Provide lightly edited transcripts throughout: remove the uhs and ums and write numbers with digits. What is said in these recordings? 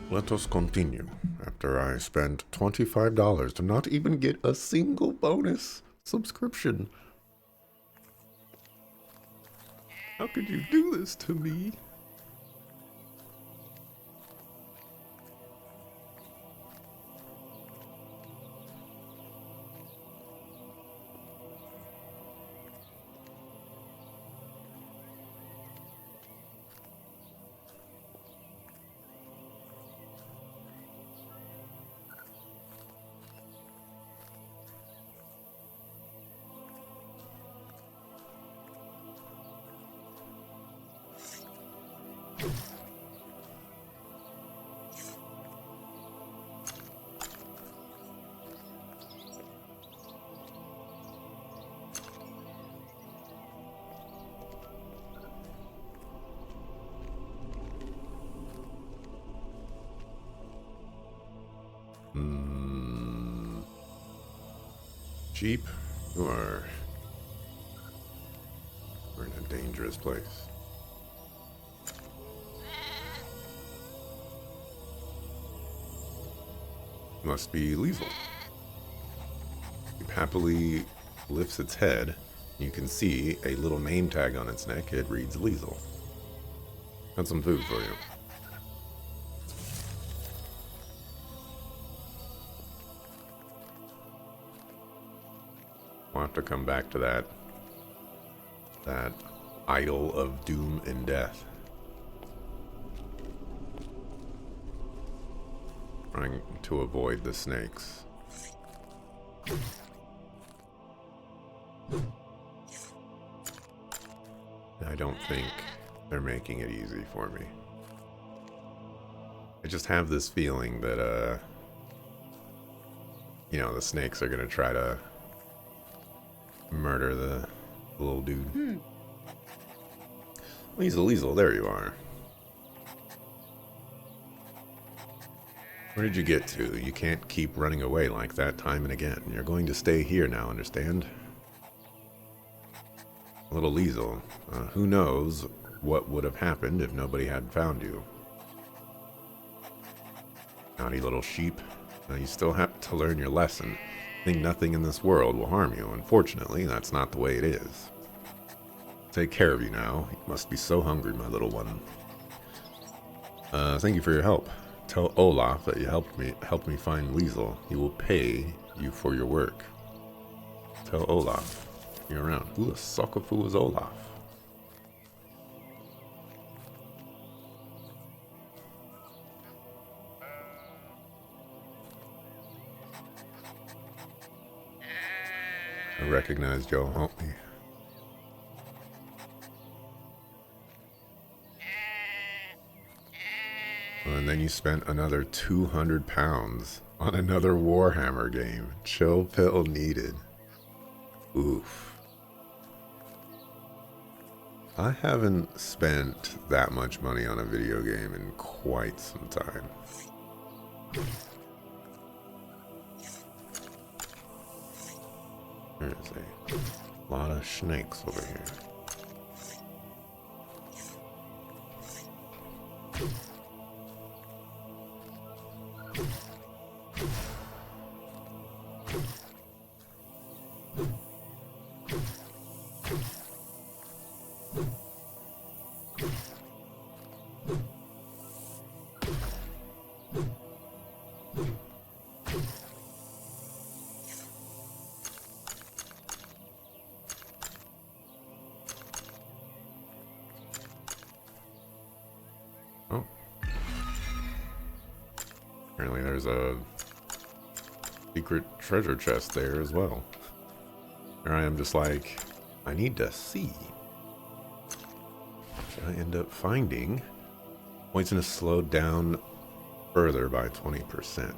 Let us continue. After I spent $25 to not even get a single bonus subscription. How could you do this to me? Sheep, we're in a dangerous place. Must be Liesel. Sheep happily lifts its head. You can see a little name tag on its neck. It reads Liesel. Got some food for you. We'll have to come back to that idol of doom and death. Trying to avoid the snakes. I don't think they're making it easy for me. I just have this feeling that, the snakes are gonna try to murder the little dude. Liesel, there you are. Where did you get to? You can't keep running away like that time and again. You're going to stay here now, understand? Little Liesel, who knows what would have happened if nobody had found you. Naughty little sheep. You still have to learn your lesson. Think nothing in this world will harm you. Unfortunately, that's not the way it is. Take care of you now. You must be so hungry, my little one. Thank you for your help. Tell Olaf that you helped me find Liesel. He will pay you for your work. Tell Olaf you're around. Who the Sokofu is Olaf? I recognized y'all. Help me. And then you spent another 200 pounds on another Warhammer game. Chill pill needed. Oof. I haven't spent that much money on a video game in quite some time. There's a lot of snakes over here. Oh. Apparently there's a secret treasure chest there as well. Here I am just like, I need to see. I end up finding poisonous slowed down further by 20%.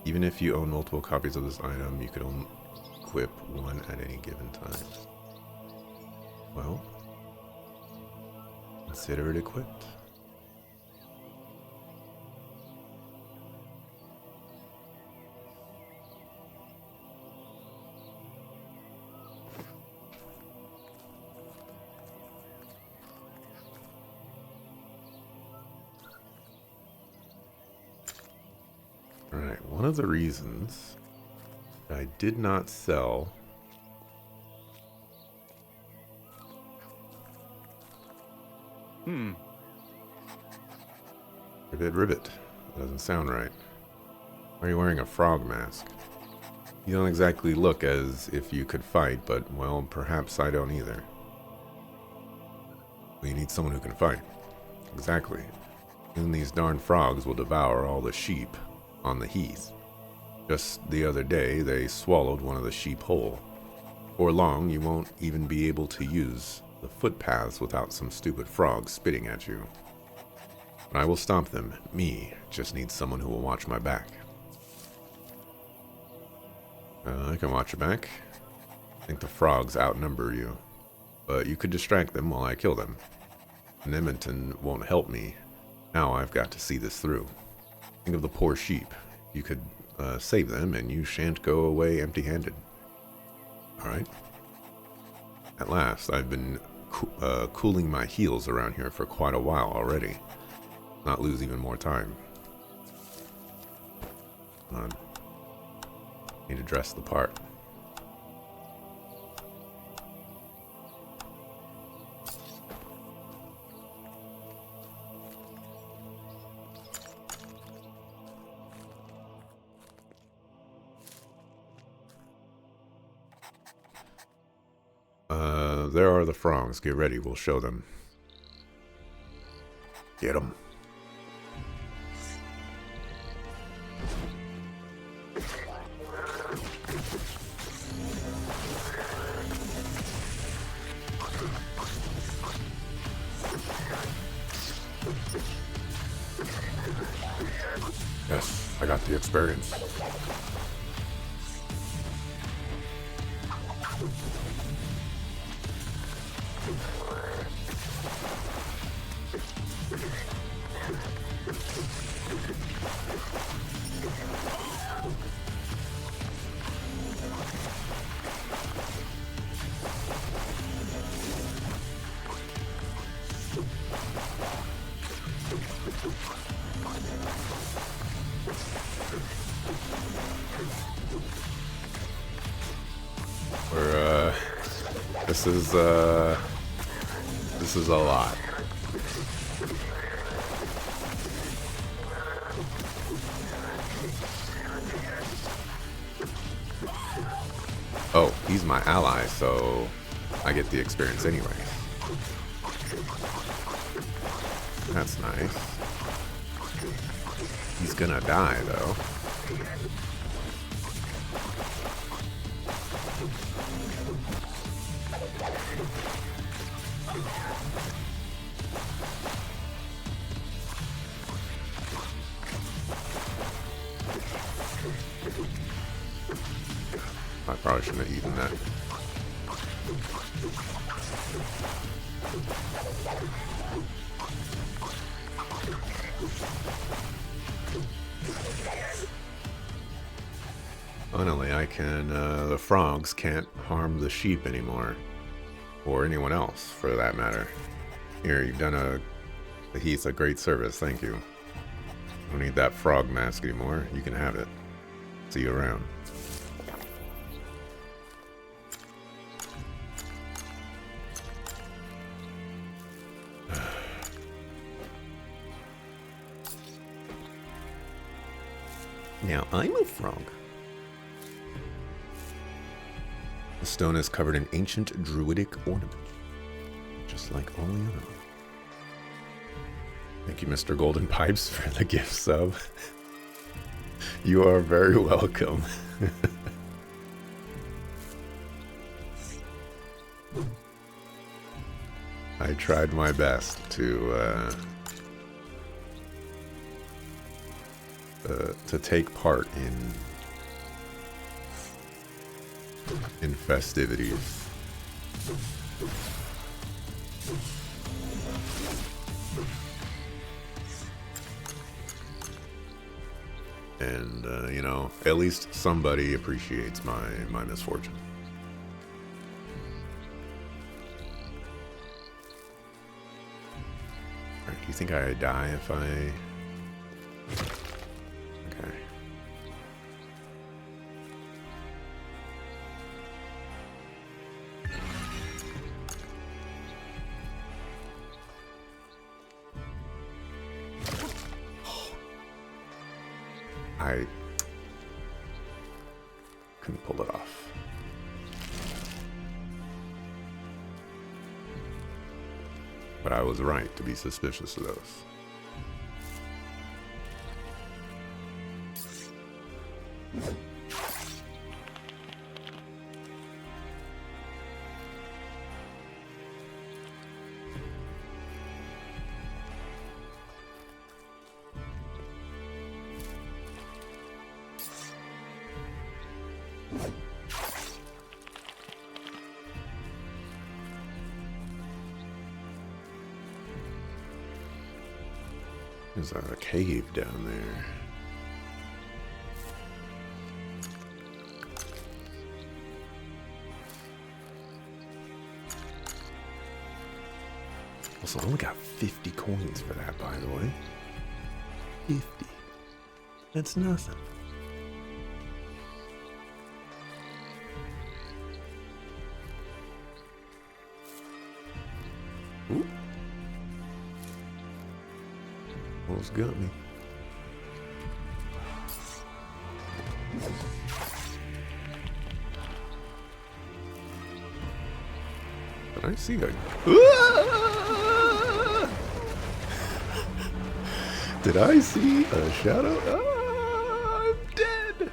Even if you own multiple copies of this item, you could only equip one at any given time. Well, consider it equipped. one of the reasons I did not sell Ribbit. Doesn't sound right. Why are you wearing a frog mask? You don't exactly look as if you could fight, but, well, perhaps I don't either. Well, you need someone who can fight. Exactly. Soon these darn frogs will devour all the sheep on the heath. Just the other day, they swallowed one of the sheep whole. Before long, you won't even be able to use the footpaths without some stupid frog spitting at you. But I will stop them. Me just need someone who will watch my back. I can watch your back. I think the frogs outnumber you. But you could distract them while I kill them. And Edmonton won't help me. Now I've got to see this through. Think of the poor sheep. You could save them and you shan't go away empty-handed. Alright. At last, I've been cooling my heels around here for quite a while already. Not lose even more time. Come on. Need to dress the part. There are the frogs. Get ready. We'll show them. Get them. Yes, I got the experience. This is a lot. Oh, he's my ally, so I get the experience anyway. That's nice. He's gonna die, though. I probably shouldn't have eaten that. Finally, I can, the frogs can't harm the sheep anymore. Or anyone else, for that matter. Here, you've done the heath a great service, thank you. Don't need that frog mask anymore, you can have it. See you around. Now I'm a frog. The stone is covered in ancient druidic ornaments, just like all the other ones. Thank you, Mr. Golden Pipes, for the gift sub. You are very welcome. I tried my best to take part in festivities. And you know, at least somebody appreciates my misfortune. Alright, do you think I die if I... Okay. I couldn't pull it off. But I was right to be suspicious of those. There's a cave down there. Also, I only got 50 coins for that, by the way. 50. That's nothing. Ooh. Almost got me. But I see a... Did I see a shadow? I'm dead.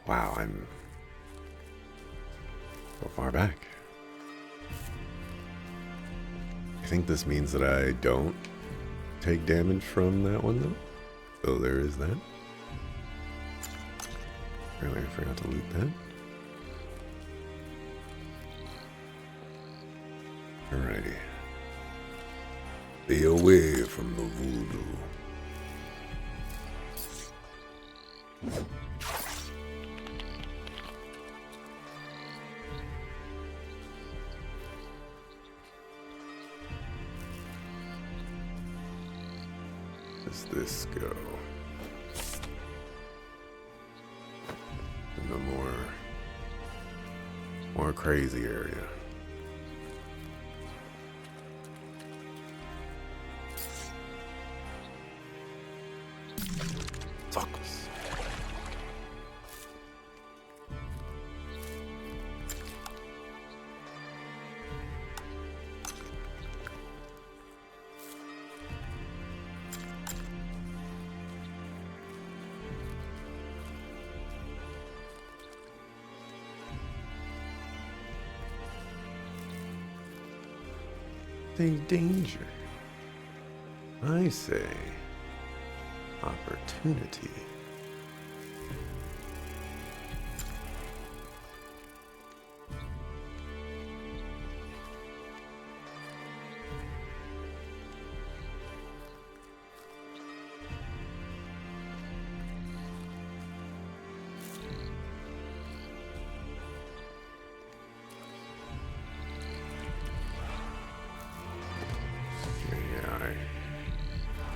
Wow, I'm so far back. I think this means that I don't take damage from that one, though. So there is that. Apparently I forgot to loot that. Alrighty. Stay away from the voodoo. Does this go? In the more crazy area. Focus. A danger. I say opportunity.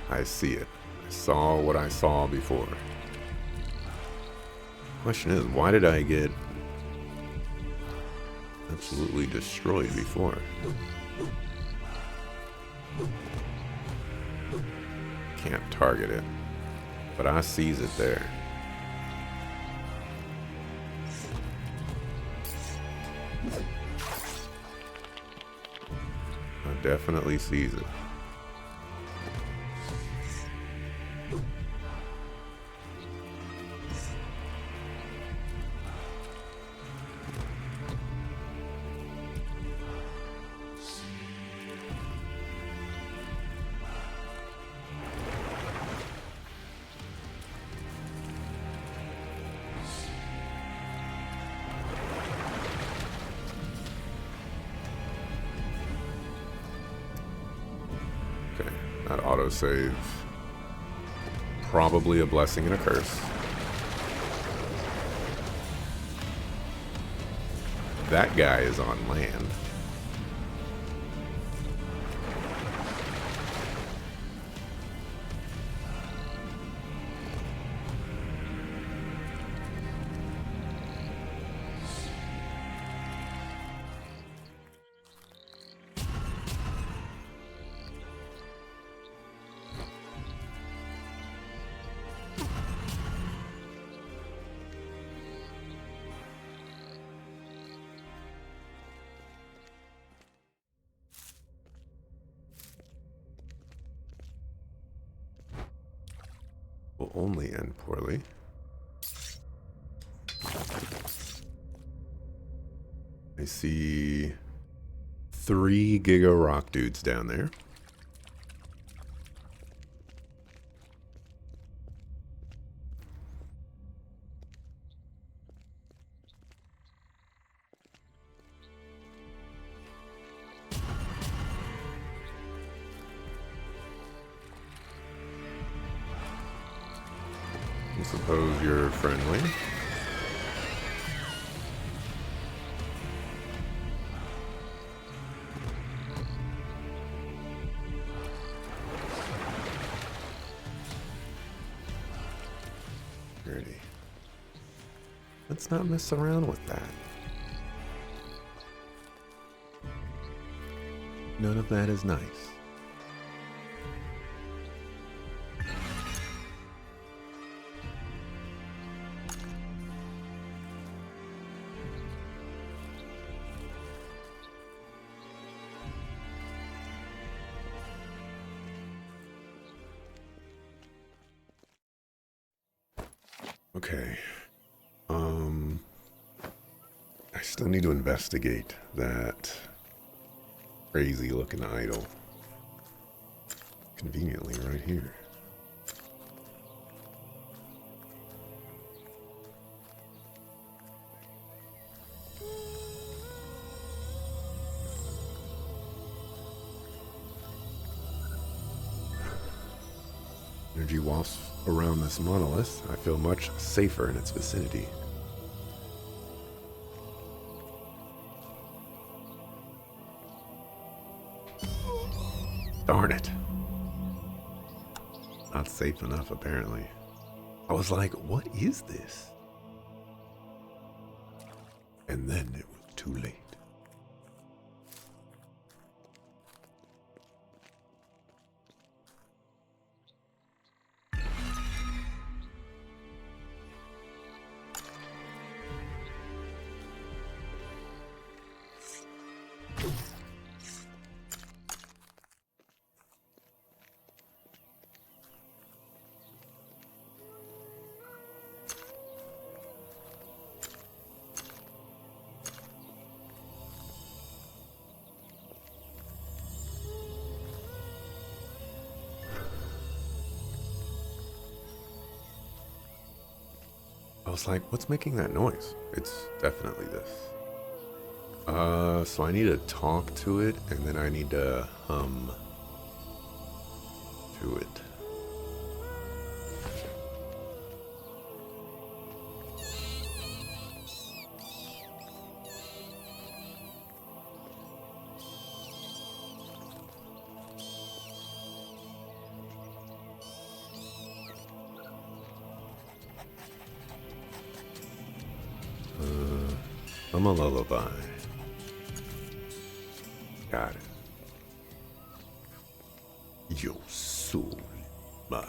I see it. I saw what I saw before. Question is, why did I get absolutely destroyed before? Can't target it, but I sees it there. I definitely sees it. That autosave, probably a blessing and a curse. That guy is on land. only end poorly. I see 3 Giga Rock dudes down there. I suppose you're friendly. Pretty. Let's not mess around with that. None of that is nice. Okay. I still need to investigate that crazy looking idol. Conveniently right here. Energy wafts around this monolith. I feel much safer in its vicinity. Darn it. Not safe enough, apparently. I was like, what is this? And then it was too late. I was like, what's making that noise? It's definitely this. So I need to talk to it, and then I need to hum to it. I'm a lullaby. Got it. Your soul, mine.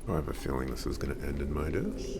I have a feeling this is going to end in my death.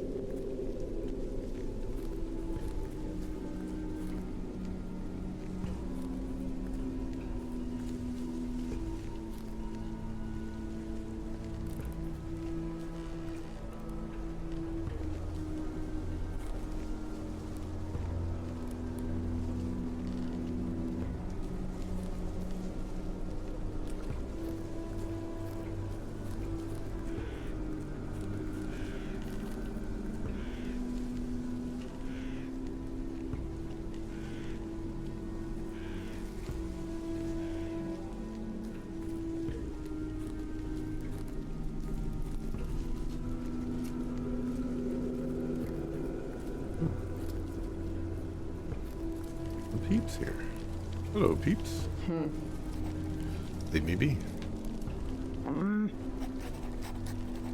Peeps here. Hello, peeps. Leave me be.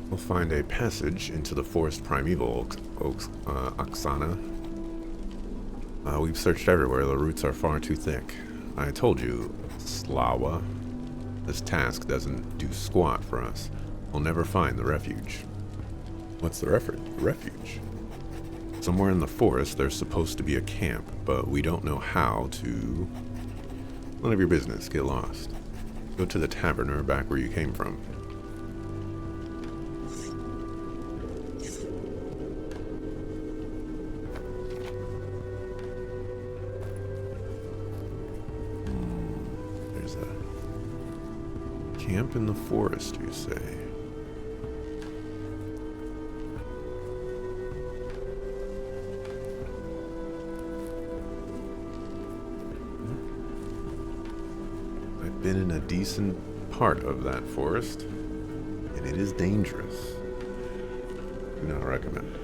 We'll find a passage into the forest primeval Oksana. We've searched everywhere. The roots are far too thick. I told you, Slawa. This task doesn't do squat for us. We'll never find the refuge. What's the refuge? Somewhere in the forest there's supposed to be a camp, but we don't know how to... None of your business. Get lost. Go to the tavern or back where you came from. There's a camp in the forest, you say? Been in a decent part of that forest, and it is dangerous. Do not recommend.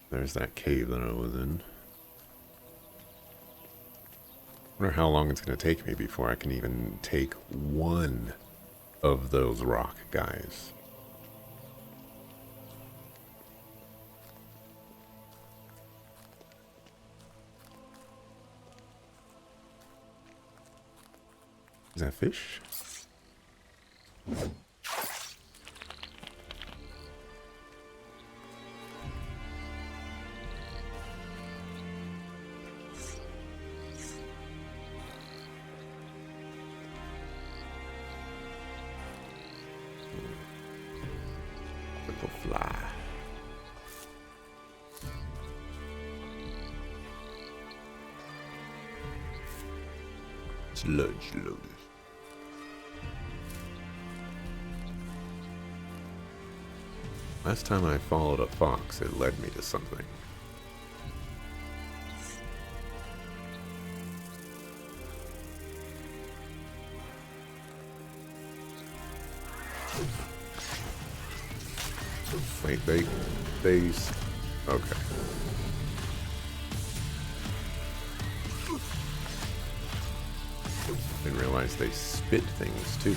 There's that cave that I was in. I wonder how long it's going to take me before I can even take one of those rock guys. Is that fish? Fly. Sludge loaded. Last time I followed a fox, it led me to something. Wait, base. Okay. Didn't realize they spit things too.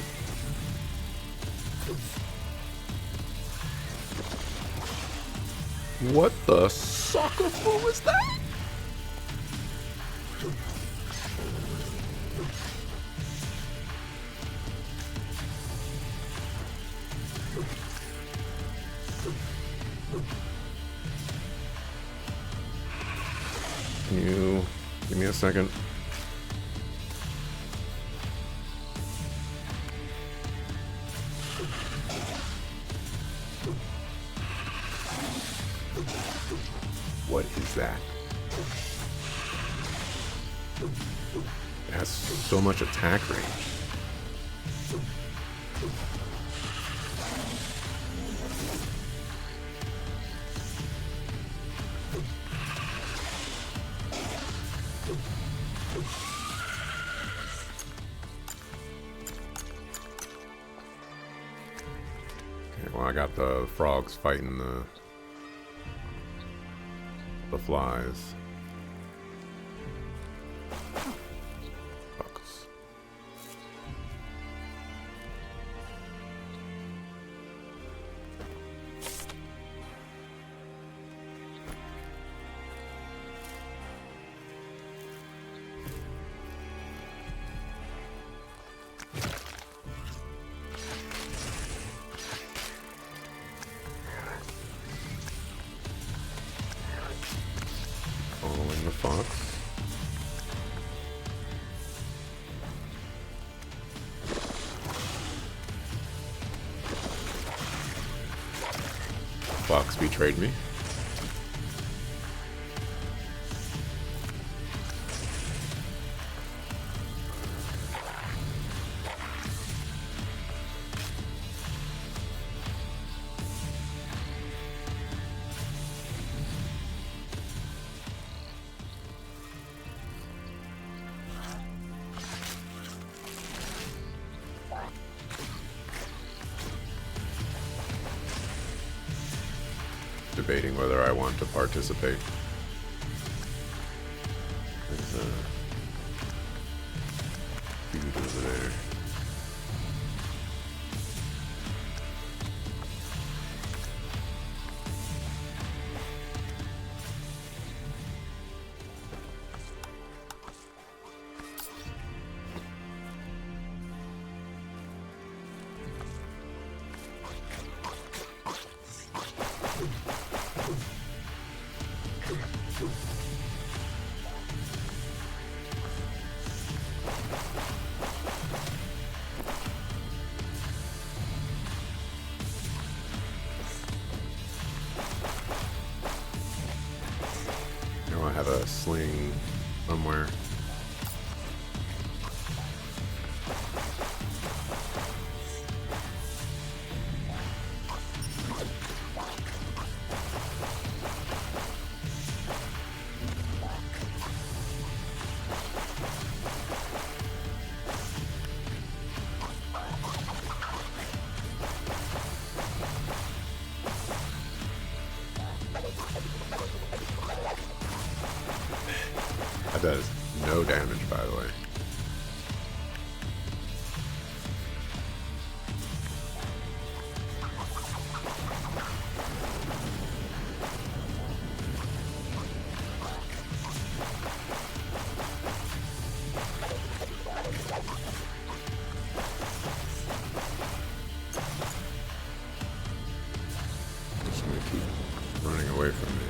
What the soccer ball was that? Can you give me a second? What is that? It has so much attack range. Okay, well, I got the frogs fighting the flies. Bucks. Following the fox. Fox betrayed me. debating whether I want to participate. There's a dude over there. I have a sling somewhere. That does no damage, by the way. Just gonna keep running away from me.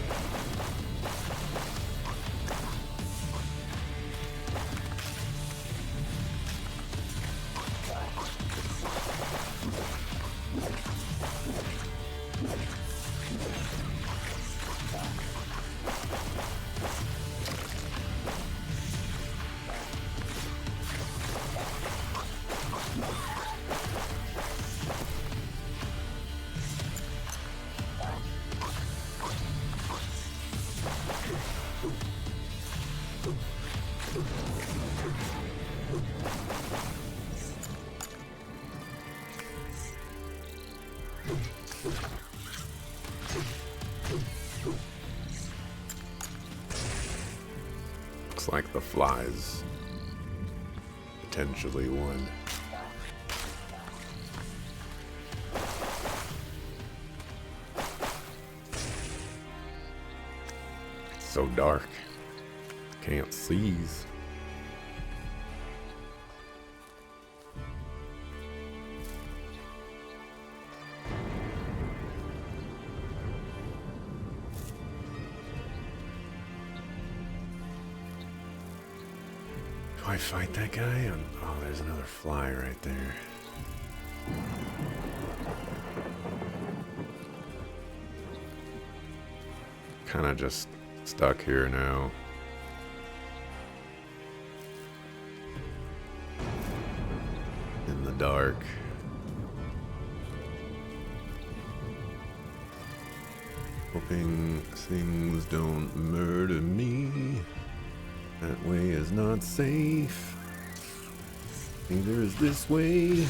Looks like the flies potentially won. It's so dark. Can't seize. Do I fight that guy? Oh, there's another fly right there. Kind of just stuck here now. In the dark. Hoping things don't murder me. That way is not safe. Neither is this way.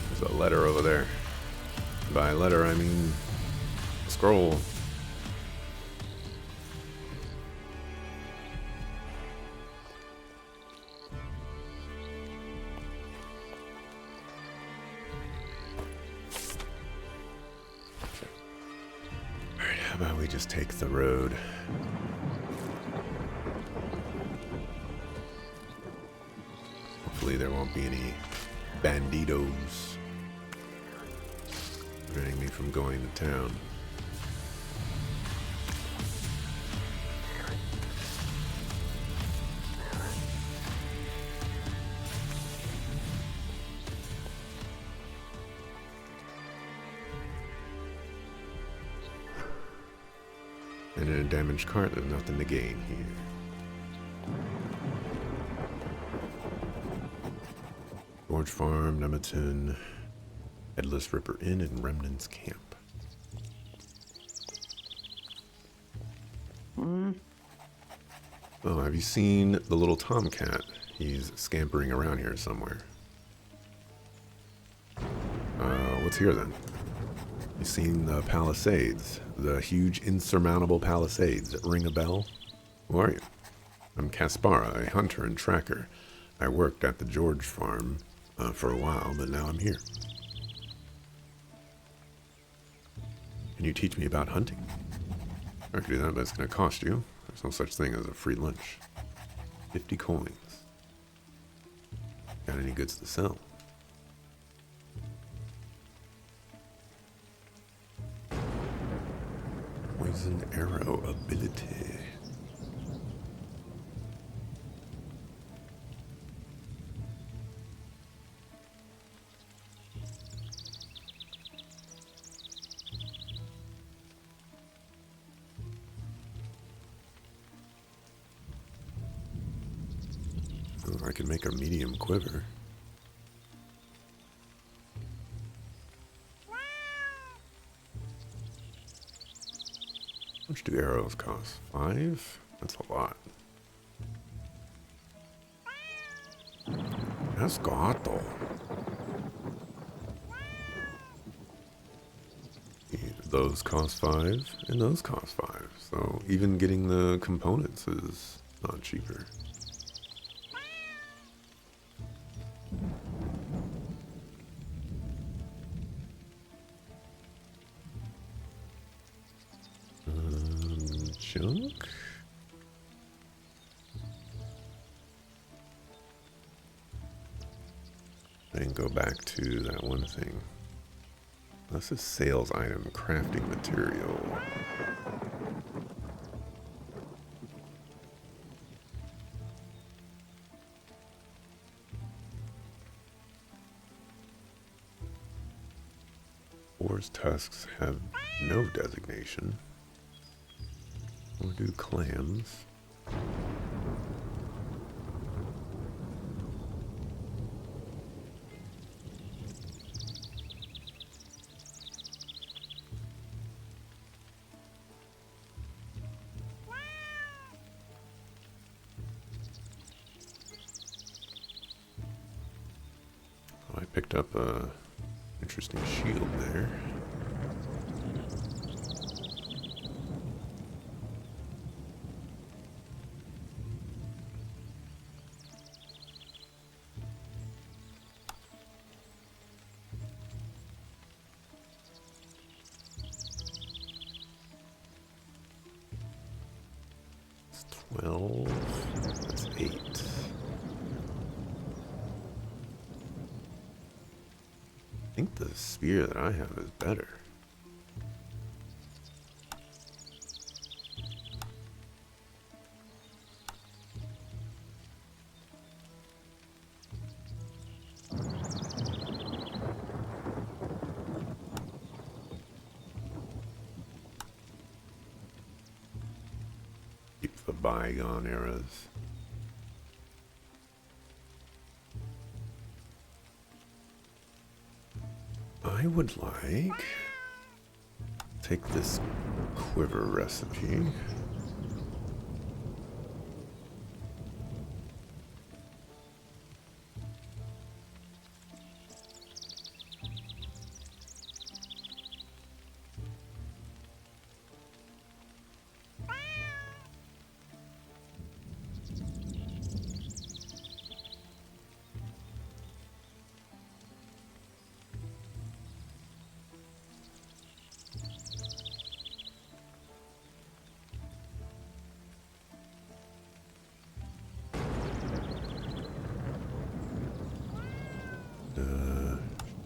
There's a letter over there. By letter, I mean scroll. How about we just take the road? Hopefully there won't be any banditos preventing me from going to town. And in a damaged cart, there's nothing to gain here. Forge Farm, Nemeton, Headless Ripper Inn, and Remnants Camp. Oh, have you seen the little tomcat? He's scampering around here somewhere. Let's hear then. You seen the Palisades? The huge insurmountable Palisades that ring a bell? Who are you? I'm Kaspara, a hunter and tracker. I worked at the George farm for a while, but now I'm here. Can you teach me about hunting? I could do that, but it's going to cost you. There's no such thing as a free lunch. 50 coins. Got any goods to sell? Poison arrow ability. Oh, I can make a medium quiver. How much do arrows cost? 5? That's a lot. Esgato. Those cost 5, and those cost 5. So even getting the components is not cheaper. Junk? And go back to that one thing. This is sales item, crafting material. Boar's tusks have no designation. Or do clams. Oh, I picked up a interesting shield there. It's 12. That's 8. I think the spear that I have is better. Keep the bygone eras. I would like take this quiver recipe.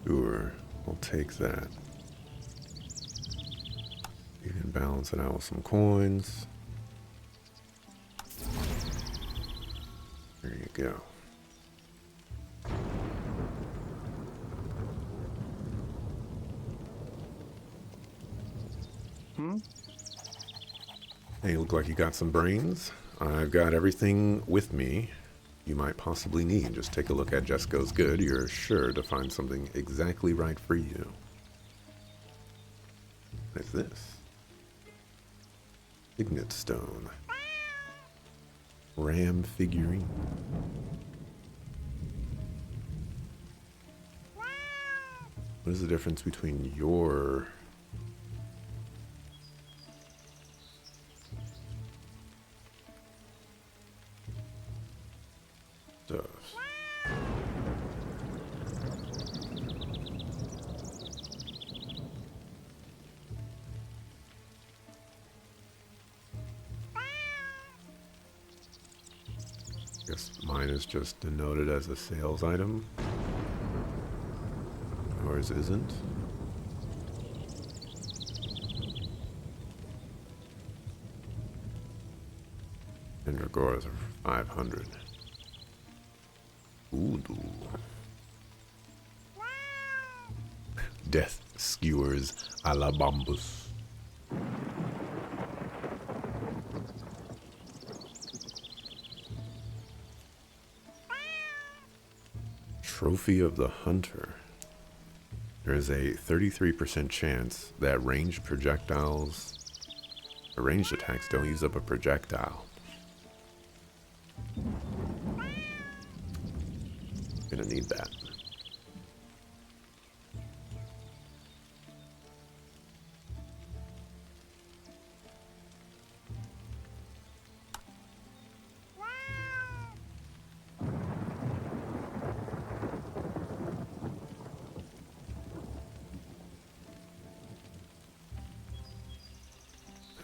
Sure, I'll take that. You can balance it out with some coins. There you go. Hey, you look like you got some brains. I've got everything with me you might possibly need. Just take a look at Just Goes Good. You're sure to find something exactly right for you. What is this? Signet stone. Ram figurine. What is the difference between your... stuff? Guess mine is just denoted as a sales item. Yours isn't. And Dragoras are 500. Ooh. Death skewers a la Bombus. Trophy of the Hunter. There is a 33% chance that ranged projectiles, or ranged attacks don't use up a projectile. Gonna need that.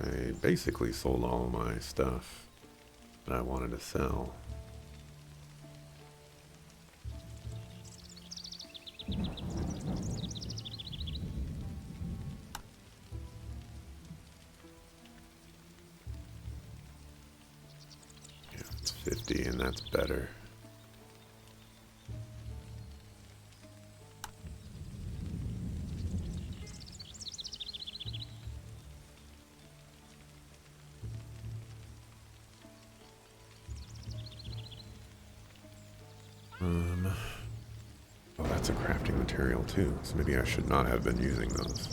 I basically sold all of my stuff that I wanted to sell. Yeah, it's 50 and that's better. Oh, that's a crafting material too, so maybe I should not have been using those.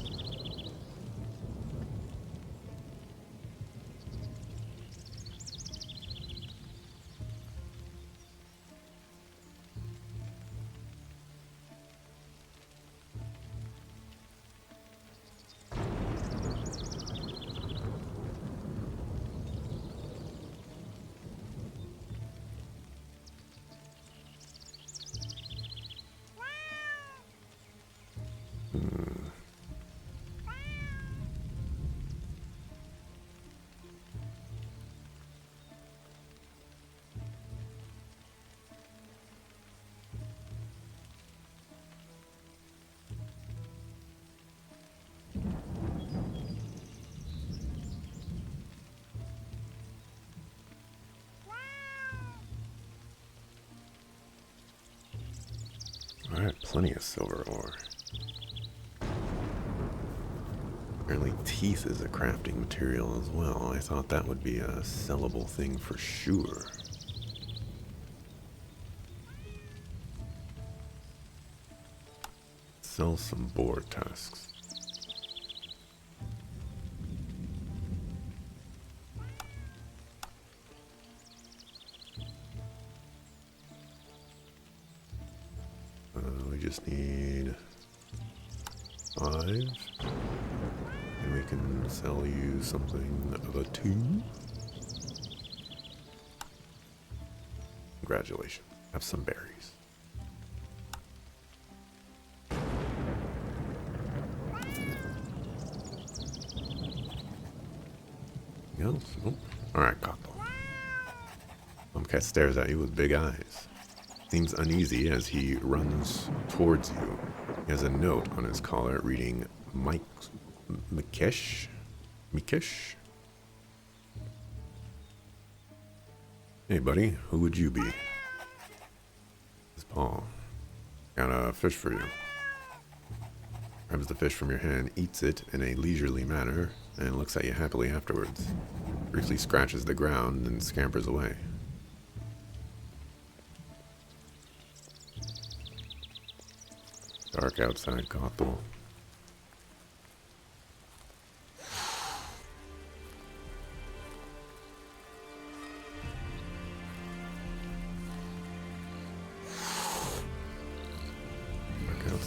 Alright, plenty of silver ore. Apparently teeth is a crafting material as well. I thought that would be a sellable thing for sure. Sell some boar tusks. We just need 5. And we can sell you something of a 2. Congratulations. Have some berries. Anything else? Nope. Alright, Kato. Tomcat stares at you with big eyes. Seems uneasy as he runs towards you. He has a note on his collar reading Mikesh? Hey buddy, who would you be? It's Paul. Got a fish for you. Grabs the fish from your hand, eats it in a leisurely manner, and looks at you happily afterwards. Briefly scratches the ground and scampers away. Dark outside, Kato.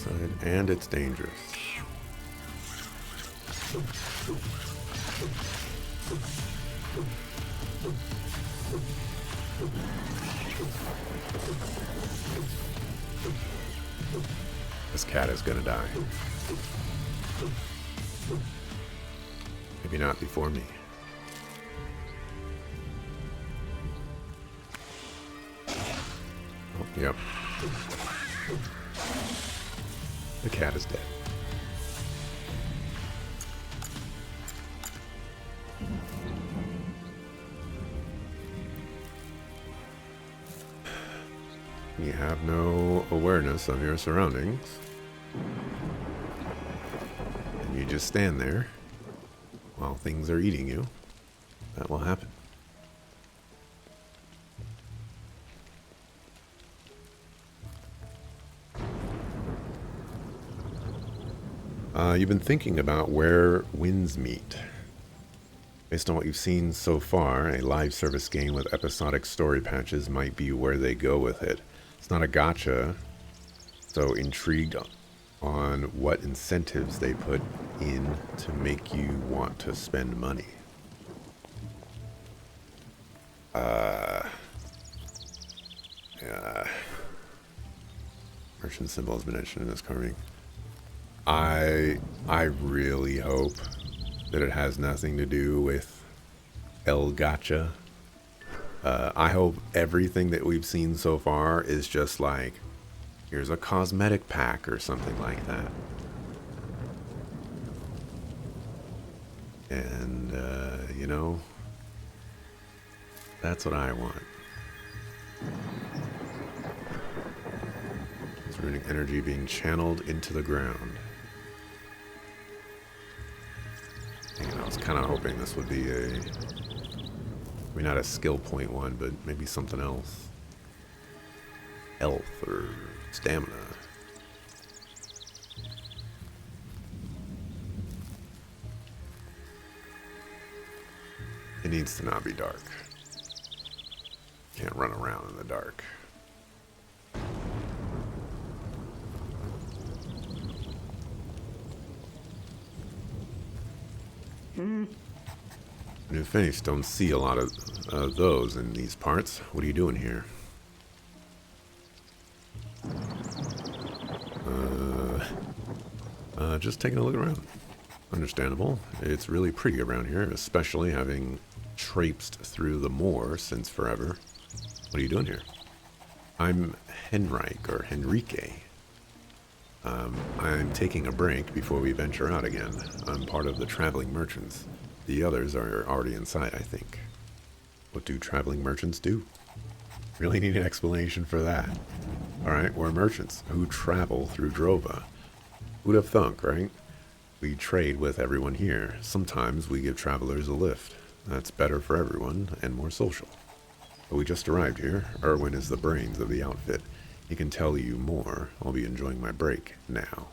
inside, and it's dangerous. This cat is gonna die. Maybe not before me. Oh, yep. The cat is dead. You have no awareness of your surroundings. And you just stand there while things are eating you. That will happen. You've been thinking about where winds meet. Based on what you've seen so far, a live service game with episodic story patches might be where they go with it. It's not a gacha, so intrigued on what incentives they put in to make you want to spend money. Yeah. Merchant symbol has been etched in this carving. I really hope that it has nothing to do with El Gacha. I hope everything that we've seen so far is just like, here's a cosmetic pack or something like that. And, you know, that's what I want. It's runic energy being channeled into the ground. And I was kind of hoping this would be a, maybe not a skill point one, but maybe something else. Health or stamina. It needs to not be dark. Can't run around in the dark. New Finish, don't see a lot of those in these parts. What are you doing here? Just taking a look around. Understandable. It's really pretty around here, especially having traipsed through the moor since forever. What are you doing here? I'm Henrike, or Henrique. I'm taking a break before we venture out again. I'm part of the traveling merchants. The others are already inside, I think. What do traveling merchants do? Really need an explanation for that. Alright, we're merchants who travel through Drova. Who'd have thunk, right? We trade with everyone here. Sometimes we give travelers a lift. That's better for everyone and more social. But we just arrived here. Erwin is the brains of the outfit. He can tell you more. I'll be enjoying my break now.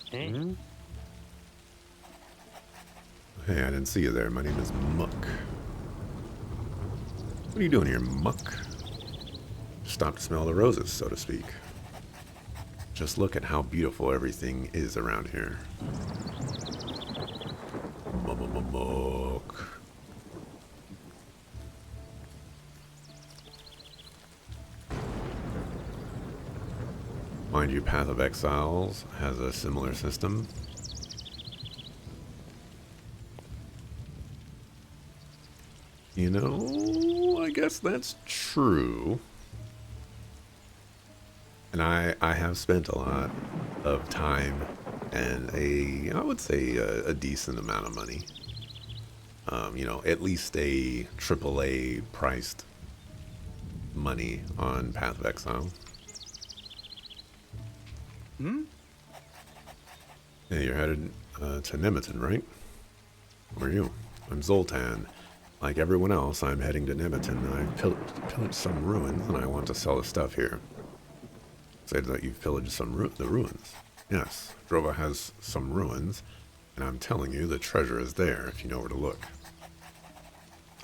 Hey. Hey, I didn't see you there. My name is Muck. What are you doing here, Muck? Stop to smell the roses, so to speak. Just look at how beautiful everything is around here. Muck. Mind you, Path of Exiles has a similar system. You know, I guess that's true. And I have spent a lot of time and I would say a decent amount of money. You know, at least a AAA priced money on Path of Exile. Yeah, you're headed to Nemeton, right? Where are you? I'm Zoltan. Like everyone else, I'm heading to Nemeton. I've pillaged some ruins, and I want to sell the stuff here. Say that you've pillaged the ruins. Yes, Drova has some ruins, and I'm telling you, the treasure is there if you know where to look.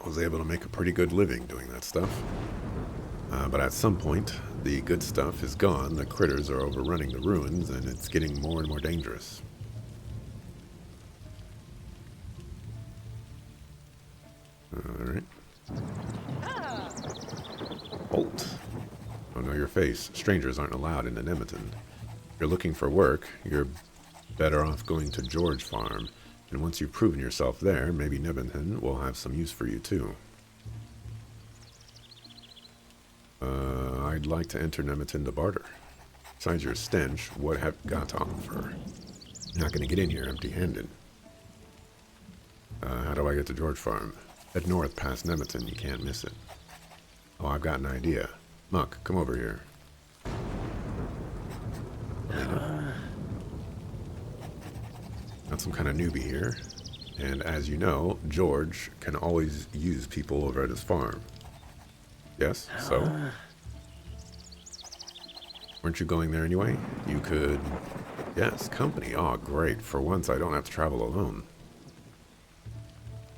I was able to make a pretty good living doing that stuff. But at some point, the good stuff is gone, the critters are overrunning the ruins, and it's getting more and more dangerous. Alright. Halt. Oh, know your face. Strangers aren't allowed into Nemeton. If you're looking for work, you're better off going to George Farm. And once you've proven yourself there, maybe Nemeton will have some use for you too. I'd like to enter Nemeton to barter. Besides your stench, what have you got to offer? You're not going to get in here empty-handed. How do I get to George Farm? Head north past Nemeton, you can't miss it. Oh, I've got an idea. Muck, come over here. Got some kind of newbie here. And as you know, George can always use people over at his farm. Yes, so? Weren't you going there anyway? You could... Yes, company. Oh, great. For once, I don't have to travel alone.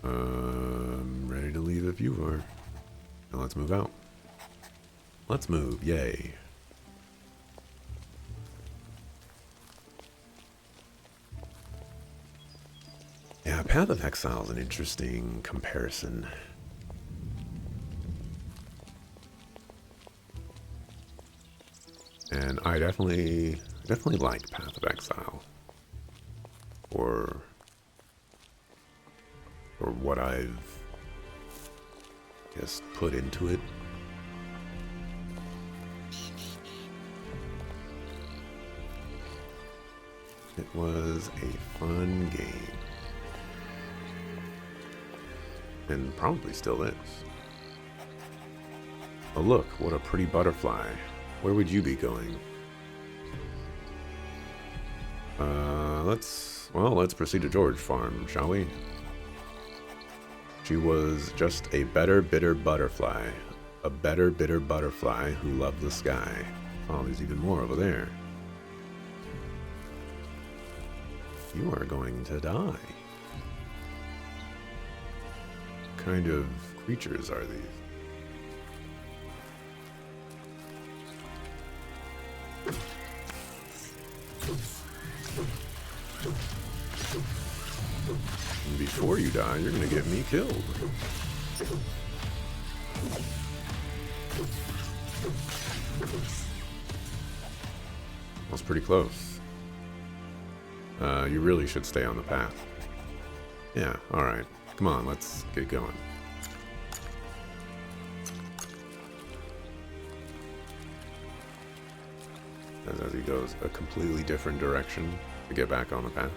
I'm ready to leave if you are. Now let's move out. Let's move. Yay. Yeah, Path of Exile is an interesting comparison. And I definitely like Path of Exile. Or what I've just put into it. It was a fun game. And probably still is. Oh look, what a pretty butterfly. Where would you be going? Let's proceed to George Farm, shall we? She was just a better, bitter butterfly. A better, bitter butterfly who loved the sky. Oh, there's even more over there. You are going to die. What kind of creatures are these? And before you die, you're gonna get me killed. That's pretty close. You really should stay on the path. Yeah, alright. Come on, let's get going. As he goes a completely different direction to get back on the path.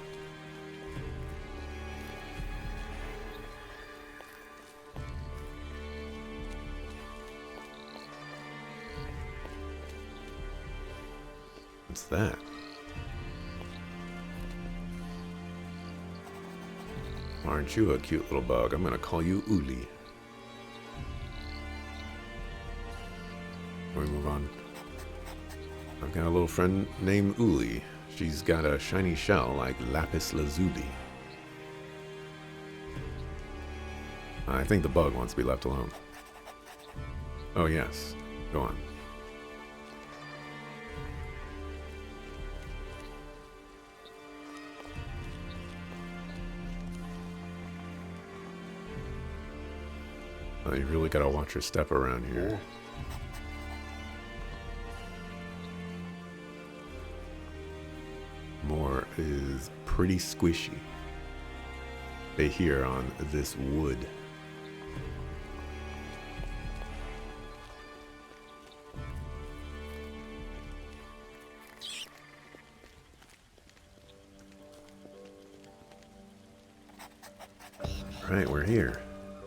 What's that? Aren't you a cute little bug? I'm gonna call you Uli. Can we move on? I've got a little friend named Uli. She's got a shiny shell like lapis lazuli. I think the bug wants to be left alone. Oh yes, go on. Oh, you really gotta watch your step around here. More is pretty squishy. Stay here on this wood. Right, we're here.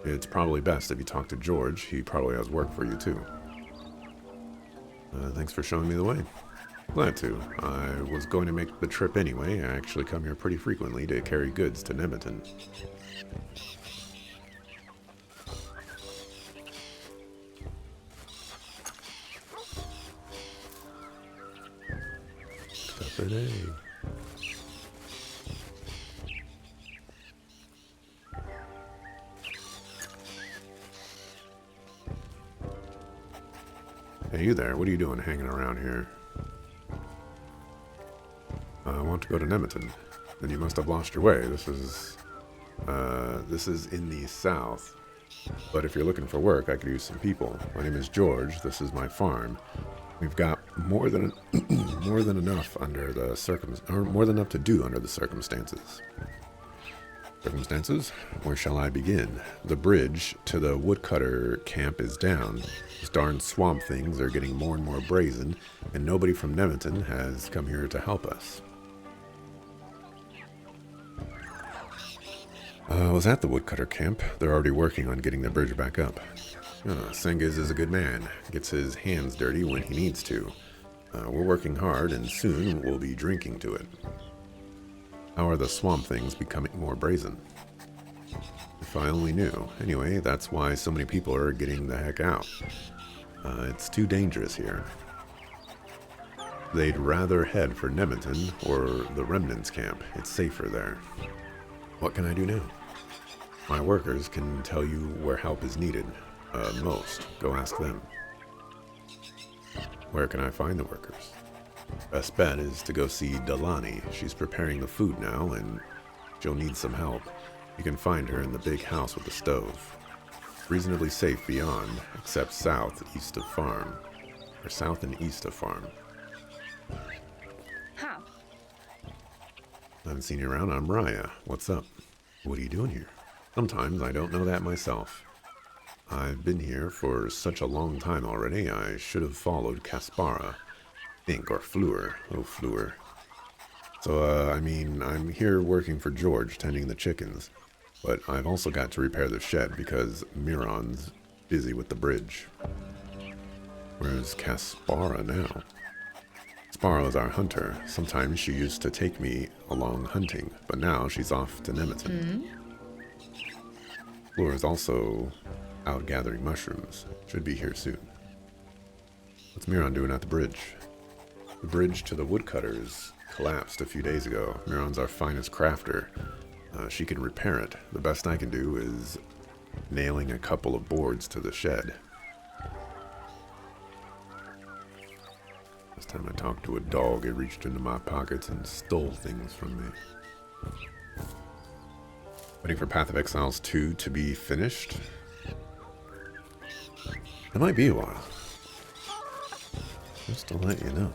It's probably best if you talk to George. He probably has work for you too. Thanks for showing me the way. Glad to. I was going to make the trip anyway. I actually come here pretty frequently to carry goods to Nemeton. Stuffed egg. Hey, you there. What are you doing hanging around here? I want to go to Nemeton. Then you must have lost your way. This is in the south. But if you're looking for work, I could use some people. My name is George. This is my farm. We've got more than more than enough more than enough to do under the circumstances. Circumstances? Where shall I begin? The bridge to the woodcutter camp is down. These darn swamp things are getting more and more brazen, and nobody from Nemeton has come here to help us. I was at the woodcutter camp. They're already working on getting the bridge back up. Sengiz is a good man. Gets his hands dirty when he needs to. We're working hard, and soon we'll be drinking to it. How are the swamp things becoming more brazen? If I only knew. Anyway, that's why so many people are getting the heck out. It's too dangerous here. They'd rather head for Nemeton or the Remnants camp. It's safer there. What can I do now? My workers can tell you where help is needed. Most. Go ask them. Where can I find the workers? Best bet is to go see Delani. She's preparing the food now, and she'll need some help. You can find her in the big house with the stove. Reasonably safe beyond, except south and east of farm. How? I haven't seen you around. I'm Raya. What's up? What are you doing here? Sometimes I don't know that myself. I've been here for such a long time already, I should have followed Kaspara. Or Fleur. Oh, Fleur. So, I'm here working for George, tending the chickens. But I've also got to repair the shed because Miron's busy with the bridge. Where's Kaspara now? Kaspara is our hunter. Sometimes she used to take me along hunting, but now she's off to Nemeton. Fleur is also out gathering mushrooms. Should be here soon. What's Miron doing at the bridge? The bridge to the woodcutters collapsed a few days ago. Miron's our finest crafter. She can repair it. The best I can do is nailing a couple of boards to the shed. Last time I talked to a dog, it reached into my pockets and stole things from me. Waiting for Path of Exiles 2 to be finished. It might be a while. Just to let you know.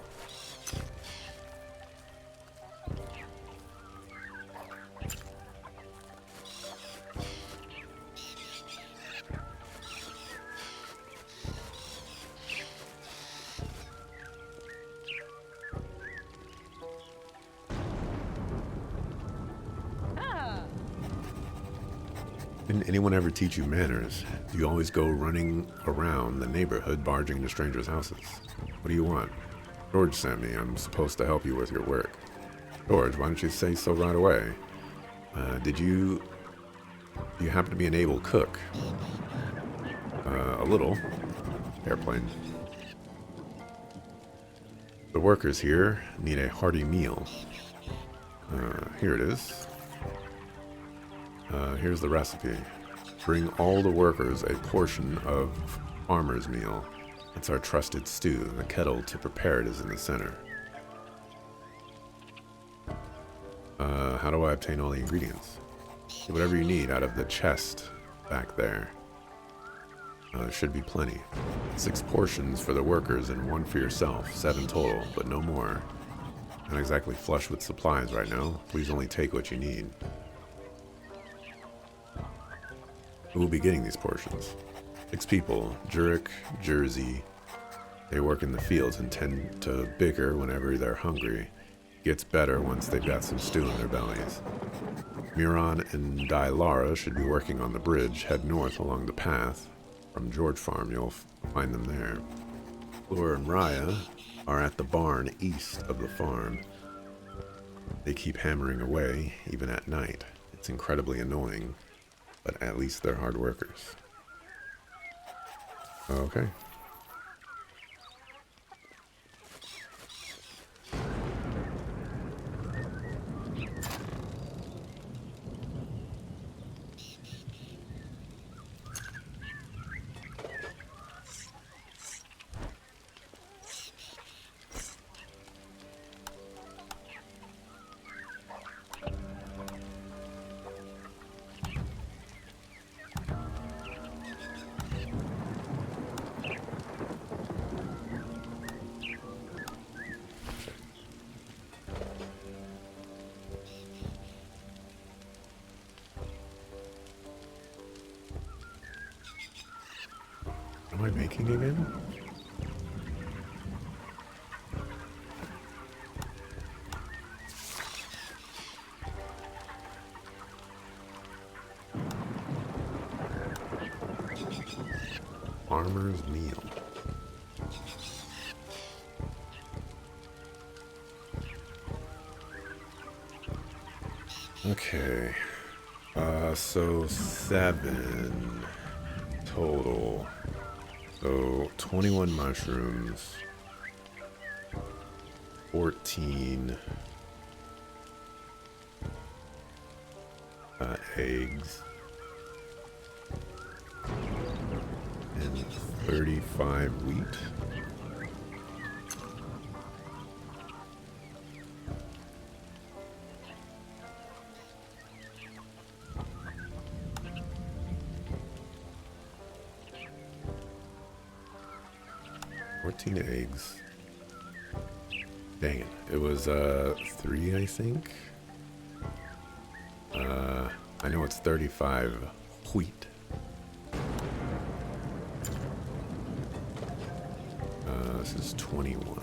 Didn't anyone ever teach you manners? Do you always go running around the neighborhood barging into strangers' houses? What do you want? George sent me. I'm supposed to help you with your work. George, why don't you say so right away? Do you happen to be an able cook? A little. Airplane. The workers here need a hearty meal. Here it is. Here's the recipe. Bring all the workers a portion of farmer's meal. It's our trusted stew. The kettle to prepare it is in the center. How do I obtain all the ingredients? Whatever you need out of the chest back there. Should be plenty. 6 portions for the workers and 1 for yourself. 7 total, but no more. Not exactly flush with supplies right now. Please only take what you need. Who will be getting these portions? 6 people. Jurek, Jersey. They work in the fields and tend to bicker whenever they're hungry. Gets better once they've got some stew in their bellies. Miron and Dailara should be working on the bridge. Head north along the path. From George Farm, you'll find them there. Fleur and Raya are at the barn east of the farm. They keep hammering away, even at night. It's incredibly annoying. But at least they're hard workers. Okay. am I making again? Farmer's meal. Okay. So 7 total. So 21 mushrooms. 14 eggs. And 35 wheat. Eggs. Dang it. It was 3, I think. I know it's 35 wheat. This is 21.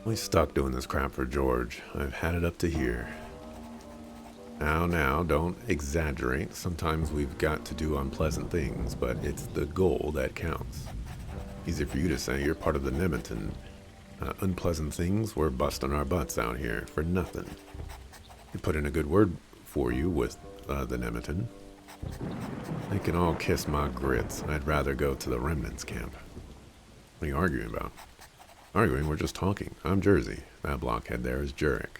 We stuck doing this crap for George. I've had it up to here. Now, don't exaggerate. Sometimes we've got to do unpleasant things, but it's the goal that counts. Easy for you to say you're part of the Nemeton. Unpleasant things, we're busting our butts out here for nothing. We put in a good word for you with the Nemeton. They can all kiss my grits. I'd rather go to the Remnants camp. What are you arguing about? Arguing, we're just talking. I'm Jersey. That blockhead there is Jurek.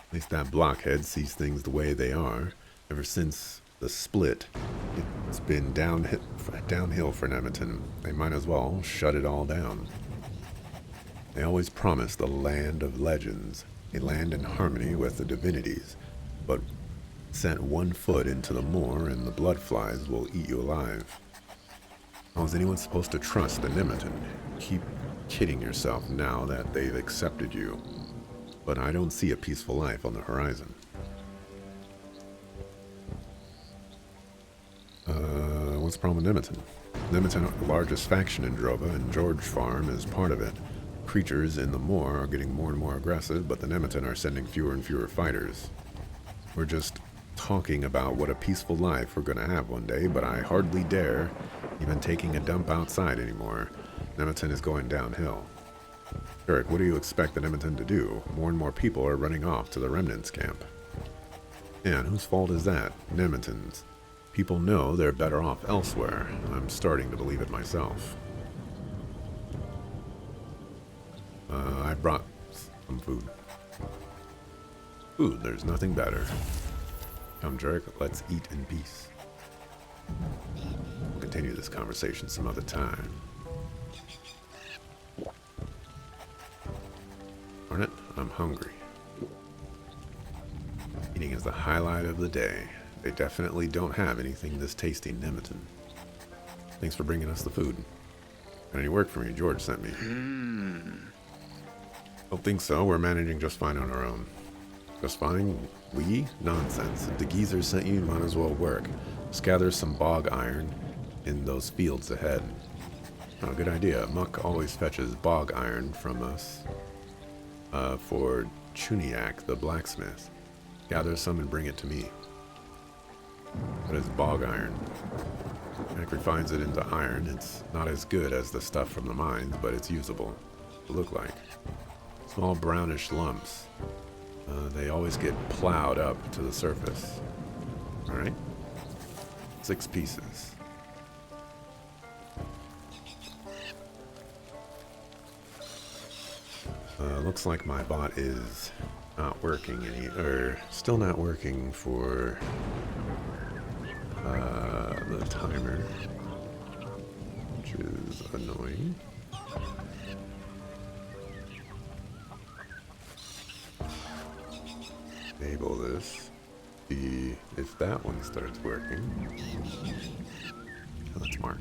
At least that blockhead sees things the way they are. Ever since the split, it's been downhill for Nemeton. They might as well shut it all down. They always promise the land of legends, a land in harmony with the divinities, but set one foot into the moor and the bloodflies will eat you alive. How is anyone supposed to trust the Nemeton? Keep kidding yourself now that they've accepted you. But I don't see a peaceful life on the horizon. What's the problem with Nemeton? Nemeton are the largest faction in Drova, and George Farm is part of it. Creatures in the moor are getting more and more aggressive, but the Nemeton are sending fewer and fewer fighters. We're just talking about what a peaceful life we're going to have one day, but I hardly dare even taking a dump outside anymore. Nemeton is going downhill. Eric, what do you expect the Nemeton to do? More and more people are running off to the Remnants camp. And whose fault is that? Nemeton's. People know they're better off elsewhere. I'm starting to believe it myself. I brought some food. Food, there's nothing better. Come, Jurek, let's eat in peace. We'll continue this conversation some other time. Darn it, I'm hungry. Eating is the highlight of the day. They definitely don't have anything this tasty in Nemeton. Thanks for bringing us the food. Got any work for me? George sent me. Don't think so. We're managing just fine on our own. Just fine? We? Nonsense. If the geezer sent you, you might as well work. Just gather some bog iron in those fields ahead. Oh, good idea. Muck always fetches bog iron from us for Chuniak, the blacksmith. Gather some and bring it to me. What is bog iron? Mac refines it into iron. It's not as good as the stuff from the mines, but it's usable. What it look like? Small brownish lumps. They always get plowed up to the surface. Alright. 6 pieces. Looks like my bot is not working or still not working for the timer, which is annoying. Enable this. See if that one starts working. Let's mark.